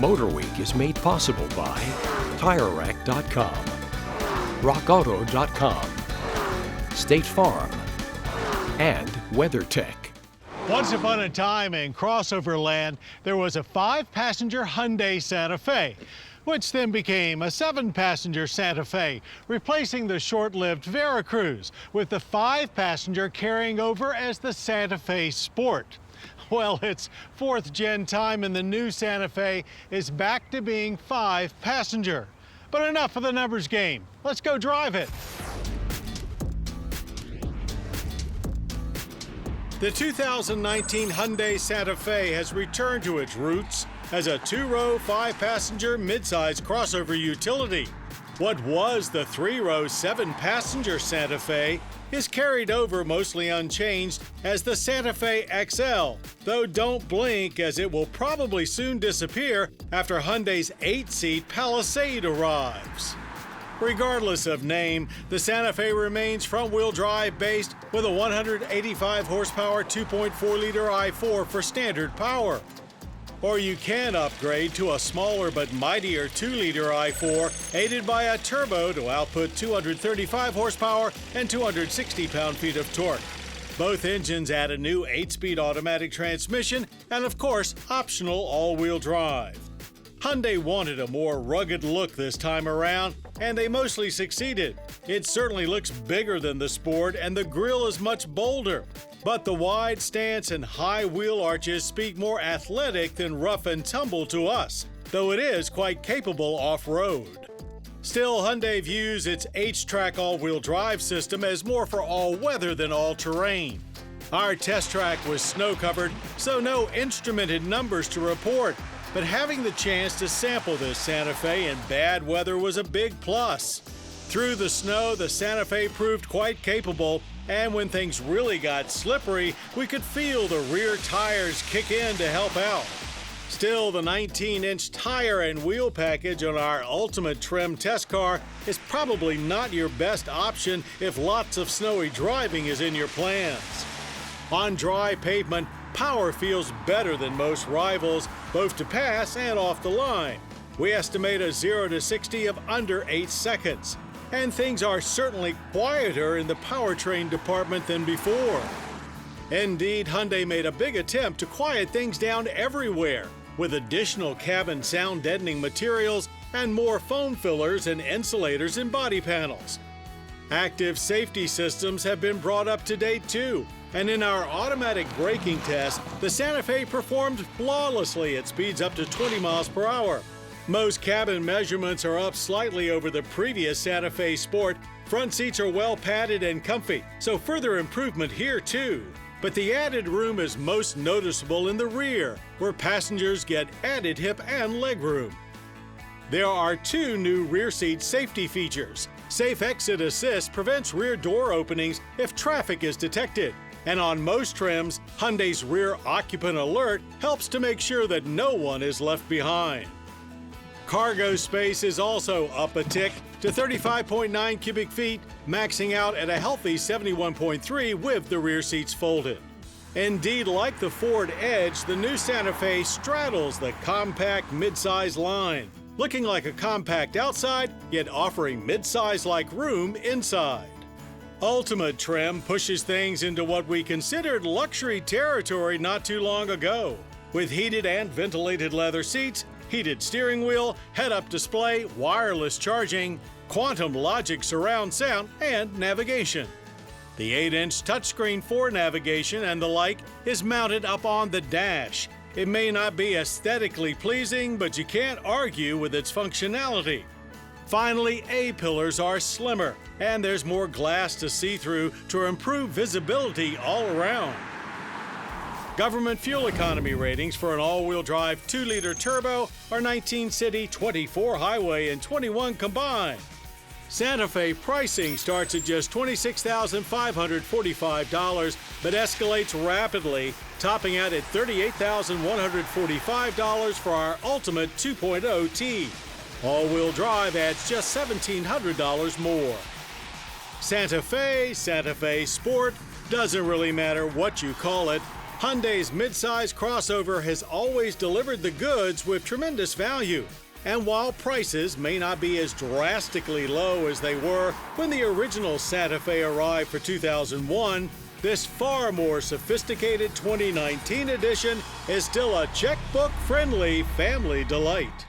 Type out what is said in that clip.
MotorWeek is made possible by TireRack.com, RockAuto.com, State Farm, and WeatherTech. Once upon a time in crossover land, there was a 5-passenger Hyundai Santa Fe, which then became a 7-passenger Santa Fe, replacing the short-lived Veracruz, with the 5-passenger carrying over as the Santa Fe Sport. Well, it's 4th-gen time and the new Santa Fe is back to being 5-passenger. But enough of the numbers game. Let's go drive it. The 2019 Hyundai Santa Fe has returned to its roots as a 2-row, 5-passenger midsize crossover utility. What was the 3-row, 7-passenger Santa Fe is carried over mostly unchanged as the Santa Fe XL, though don't blink as it will probably soon disappear after Hyundai's 8-seat Palisade arrives. Regardless of name, the Santa Fe remains front-wheel drive based with a 185 horsepower 2.4-liter i4 for standard power. Or you can upgrade to a smaller but mightier 2-liter i4 aided by a turbo to output 235 horsepower and 260 pound-feet of torque. Both engines add a new 8-speed automatic transmission and, of course, optional all-wheel drive. Hyundai wanted a more rugged look this time around, and they mostly succeeded. It certainly looks bigger than the Sport, and the grille is much bolder. But the wide stance and high wheel arches speak more athletic than rough and tumble to us, though it is quite capable off-road. Still, Hyundai views its H-Track all-wheel drive system as more for all-weather than all-terrain. Our test track was snow-covered, so no instrumented numbers to report, but having the chance to sample this Santa Fe in bad weather was a big plus. Through the snow, the Santa Fe proved quite capable, and when things really got slippery, we could feel the rear tires kick in to help out. Still, the 19-inch tire and wheel package on our Ultimate Trim test car is probably not your best option if lots of snowy driving is in your plans. On dry pavement, power feels better than most rivals, both to pass and off the line. We estimate a 0 to 60 of under 8 seconds. And things are certainly quieter in the powertrain department than before. Indeed, Hyundai made a big attempt to quiet things down everywhere, with additional cabin sound deadening materials and more foam fillers and insulators in body panels. Active safety systems have been brought up to date too, and in our automatic braking test, the Santa Fe performed flawlessly at speeds up to 20 miles per hour. Most cabin measurements are up slightly over the previous Santa Fe Sport. Front seats are well padded and comfy, so further improvement here too. But the added room is most noticeable in the rear, where passengers get added hip and leg room. There are 2 new rear seat safety features. Safe Exit Assist prevents rear door openings if traffic is detected. And on most trims, Hyundai's Rear Occupant Alert helps to make sure that no one is left behind. Cargo space is also up a tick to 35.9 cubic feet, maxing out at a healthy 71.3 with the rear seats folded. Indeed, like the Ford Edge, the new Santa Fe straddles the compact midsize line, looking like a compact outside, yet offering midsize-like room inside. Ultimate Trim pushes things into what we considered luxury territory not too long ago, with heated and ventilated leather seats, heated steering wheel, head-up display, wireless charging, Quantum Logic surround sound, and navigation. The 8-inch touchscreen for navigation and the like is mounted up on the dash. It may not be aesthetically pleasing, but you can't argue with its functionality. Finally, A-pillars are slimmer, and there's more glass to see through to improve visibility all around. Government fuel economy ratings for an all-wheel drive 2-liter turbo are 19 city, 24 highway, and 21 combined. Santa Fe pricing starts at just $26,545, but escalates rapidly, topping out at $38,145 for our Ultimate 2.0 T. All-wheel drive adds just $1,700 more. Santa Fe Sport, doesn't really matter what you call it. Hyundai's midsize crossover has always delivered the goods with tremendous value. And while prices may not be as drastically low as they were when the original Santa Fe arrived for 2001, this far more sophisticated 2019 edition is still a checkbook-friendly family delight.